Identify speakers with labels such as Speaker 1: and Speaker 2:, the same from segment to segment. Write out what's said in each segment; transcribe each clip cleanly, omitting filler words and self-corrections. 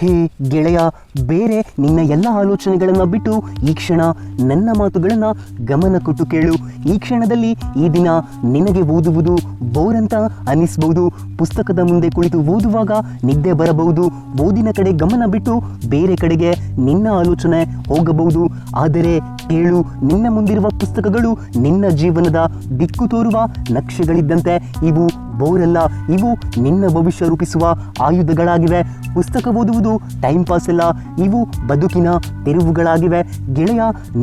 Speaker 1: ಹೇ ಗೆಳೆಯ, ಬೇರೆ ನಿನ್ನ ಎಲ್ಲ ಆಲೋಚನೆಗಳನ್ನು ಬಿಟ್ಟು ಈ ಕ್ಷಣ ನನ್ನ ಮಾತುಗಳನ್ನು ಗಮನ ಕೊಟ್ಟು ಕೇಳು. ಈ ಕ್ಷಣದಲ್ಲಿ ಈ ದಿನ ನಿನಗೆ ಓದುವುದು ಬೋರ್ ಅಂತ ಅನ್ನಿಸ್ಬಹುದು. ಪುಸ್ತಕದ ಮುಂದೆ ಕುಳಿತು ಓದುವಾಗ ನಿದ್ದೆ ಬರಬಹುದು. ಓದಿನ ಕಡೆ ಗಮನ ಬಿಟ್ಟು ಬೇರೆ ಕಡೆಗೆ ನಿನ್ನ ಆಲೋಚನೆ ಹೋಗಬಹುದು. ಆದರೆ ಕೇಳು, ನಿನ್ನ ಮುಂದಿರುವ ಪುಸ್ತಕಗಳು ನಿನ್ನ ಜೀವನದ ದಿಕ್ಕು ತೋರುವ ನಕ್ಷೆಗಳಿದ್ದಂತೆ. ಇವು ಬೋರಲ್ಲ, ಇವು ನಿನ್ನ ಭವಿಷ್ಯ ರೂಪಿಸುವ ಆಯುಧಗಳಾಗಿವೆ. ಪುಸ್ತಕ ಓದುವುದು ಟೈಮ್ ಪಾಸ್ ಅಲ್ಲ, ಇವು ಬದುಕಿನ ತಿರುವುಗಳಾಗಿವೆ. ಗೆಳೆಯ,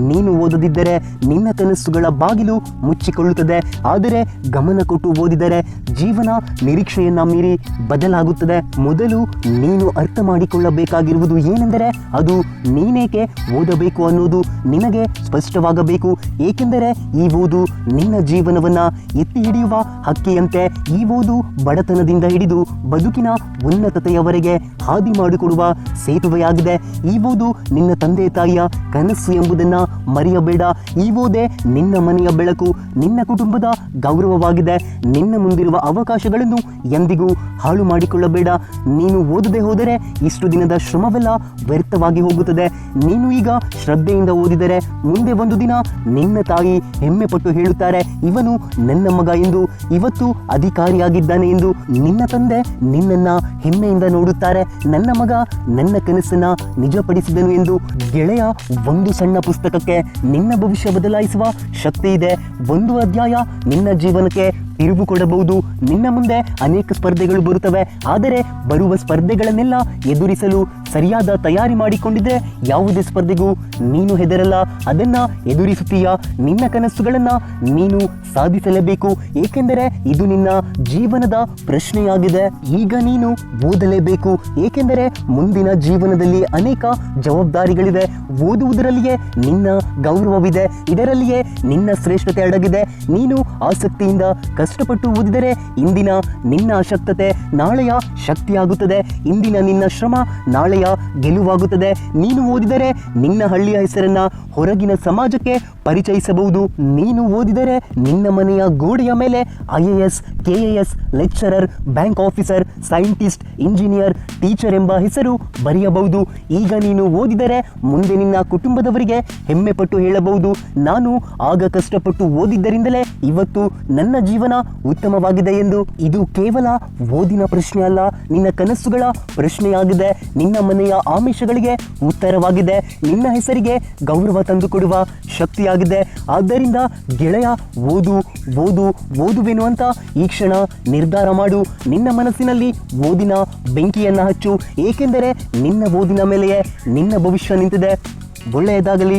Speaker 1: ನೀನು ಓದದಿದ್ದರೆ ನಿನ್ನ ಕನಸುಗಳ ಬಾಗಿಲು ಮುಚ್ಚಿಕೊಳ್ಳುತ್ತದೆ. ಆದರೆ ಗಮನ ಕೊಟ್ಟು ಓದಿದರೆ ಜೀವನ ನಿರೀಕ್ಷೆಯನ್ನ ಮೀರಿ ಬದಲಾಗುತ್ತದೆ. ಮೊದಲು ನೀನು ಅರ್ಥ ಮಾಡಿಕೊಳ್ಳಬೇಕಾಗಿರುವುದು ಏನೆಂದರೆ, ಅದು ನೀನೇಕೆ ಓದಬೇಕು ಅನ್ನೋದು ನಿನಗೆ ಸ್ಪಷ್ಟವಾಗಬೇಕು. ಏಕೆಂದರೆ ಈ ಓದು ನಿನ್ನ ಜೀವನವನ್ನ ಎತ್ತಿ ಹಿಡಿಯುವ ಹಕ್ಕಿಯಂತೆ. ಈ ಓದು ಬಡತನದಿಂದ ಹಿಡಿದು ಬದುಕಿನ ಉನ್ನತತೆಯವರೆಗೆ ಹಾದಿ ಮಾಡಿಕೊಡುವ ಸೇತುವೆಯಾಗಿದೆ. ಈ ಓದು ನಿನ್ನ ತಂದೆ ತಾಯಿಯ ಕನಸು ಎಂಬುದನ್ನು ಮರೆಯಬೇಡ. ಈ ಓದೇ ನಿನ್ನ ಮನೆಯ ಬೆಳಕು, ನಿನ್ನ ಕುಟುಂಬದ ಗೌರವವಾಗಿದೆ. ನಿನ್ನ ಮುಂದಿರುವ ಅವಕಾಶಗಳನ್ನು ಎಂದಿಗೂ ಹಾಳು ಮಾಡಿಕೊಳ್ಳಬೇಡ. ನೀನು ಓದದೆ ಹೋದರೆ ಇಷ್ಟು ದಿನದ ಶ್ರಮವೆಲ್ಲ ವ್ಯರ್ಥವಾಗಿ ಹೋಗುತ್ತದೆ. ನೀನು ಈಗ ಶ್ರದ್ಧೆಯಿಂದ ಓದಿದರೆ ಮುಂದೆ ಒಂದು ದಿನ ನಿನ್ನ ತಾಯಿ ಹೆಮ್ಮೆ ಪಟ್ಟು ಹೇಳುತ್ತಾರೆ, ಇವನು ನನ್ನ ಮಗ ಎಂದು, ಇವತ್ತು ಅಧಿಕಾರಿಯಾಗಿದ್ದಾನೆ ಎಂದು. ನಿನ್ನ ತಂದೆ ನಿನ್ನನ್ನ ಹೆಮ್ಮೆಯಿಂದ ನೋಡುತ್ತಾರೆ, ನನ್ನ ಮಗ ನನ್ನ ಕನಸನ್ನ ನಿಜಪಡಿಸಿದನು ಎಂದು. ಗೆಳೆಯ, ಒಂದು ಸಣ್ಣ ಪುಸ್ತಕಕ್ಕೆ ನಿನ್ನ ಭವಿಷ್ಯ ಬದಲಾಯಿಸುವ ಶಕ್ತಿ ಇದೆ. ಒಂದು ಅಧ್ಯಾಯ ನಿನ್ನ ಜೀವನಕ್ಕೆ ತಿರುವು ಕೊಡಬಹುದು. ನಿನ್ನ ಮುಂದೆ ಅನೇಕ ಸ್ಪರ್ಧೆಗಳು ಬರುತ್ತವೆ, ಆದರೆ ಬರುವ ಸ್ಪರ್ಧೆಗಳನ್ನೆಲ್ಲ ಎದುರಿಸಲು ಸರಿಯಾದ ತಯಾರಿ ಮಾಡಿಕೊಂಡಿದ್ರೆ ಯಾವುದೇ ಸ್ಪರ್ಧೆಗೂ ನೀನು ಹೆದರಲ್ಲ. ಅದನ್ನ ಎದುರಿಸುತ್ತೀಯ. ನಿನ್ನ ಕನಸುಗಳನ್ನ ನೀನು ಸಾಧಿಸಲೇಬೇಕು, ಏಕೆಂದರೆ ಇದು ನಿನ್ನ ಜೀವನದ ಪ್ರಶ್ನೆಯಾಗಿದೆ. ಈಗ ನೀನು ಓದಲೇಬೇಕು, ಏಕೆಂದರೆ ಮುಂದಿನ ಜೀವನದಲ್ಲಿ ಅನೇಕ ಜವಾಬ್ದಾರಿಗಳಿವೆ. ಓದುವುದರಲ್ಲಿಯೇ ನಿನ್ನ ಗೌರವವಿದೆ, ಇದರಲ್ಲಿಯೇ ನಿನ್ನ ಶ್ರೇಷ್ಠತೆ ಅಡಗಿದೆ. ನೀನು ಆಸಕ್ತಿಯಿಂದ ಕಷ್ಟಪಟ್ಟು ಓದಿದರೆ ಇಂದಿನ ನಿನ್ನ ಅಶಕ್ತತೆ ನಾಳೆಯ ಶಕ್ತಿಯಾಗುತ್ತದೆ. ಇಂದಿನ ನಿನ್ನ ಶ್ರಮ ನಾಳೆಯ ಗೆಲುವಾಗುತ್ತದೆ. ನೀನು ಓದಿದರೆ ನಿನ್ನ ಹಳ್ಳಿಯ ಹೆಸರನ್ನ ಹೊರಗಿನ ಸಮಾಜಕ್ಕೆ ಪರಿಚಯಿಸಬಹುದು. ನೀನು ಓದಿದರೆ ನಿನ್ನ ಮನೆಯ ಗೋಡೆಯ ಮೇಲೆ IAS, KAS, lecturer, bank officer, scientist, engineer, teacher ಎಂಬ ಹೆಸರು ಬರೆಯಬಹುದು. ಈಗ ನೀನು ಓದಿದರೆ ಮುಂದೆ ನಿನ್ನ ಕುಟುಂಬದವರಿಗೆ ಹೆಮ್ಮೆ ಪಟ್ಟು ಹೇಳಬಹುದು, ನಾನು ಆಗ ಕಷ್ಟಪಟ್ಟು ಓದಿದ್ದರಿಂದಲೇ ಇವತ್ತು ನನ್ನ ಜೀವನ ಉತ್ತಮವಾಗಿದೆ ಎಂದು. ಇದು ಕೇವಲ ಓದಿನ ಪ್ರಶ್ನೆ ಅಲ್ಲ, ನಿನ್ನ ಕನಸುಗಳ ಪ್ರಶ್ನೆಯಾಗಿದೆ. ನಿನ್ನ ಮನೆಯ ಆಮಿಷಗಳಿಗೆ ಉತ್ತರವಾಗಿದೆ. ನಿನ್ನ ಹೆಸರಿಗೆ ಗೌರವ ತಂದುಕೊಡುವ ಶಕ್ತಿಯಾಗಿದೆ. ಆದ್ದರಿಂದ ಗೆಳೆಯ, ಓದು ಓದು ಓದುವೆನು ಅಂತ ಈ ಕ್ಷಣ ನಿರ್ಧಾರ ಮಾಡು. ನಿನ್ನ ಮನಸ್ಸಿನಲ್ಲಿ ಓದಿನ ಬೆಂಕಿಯನ್ನು ಹಚ್ಚು, ಏಕೆಂದರೆ ನಿನ್ನ ಓದಿನ ಮೇಲೆಯೇ ನಿನ್ನ ಭವಿಷ್ಯ ನಿಂತಿದೆ. ಒಳ್ಳೆಯದಾಗಲಿ.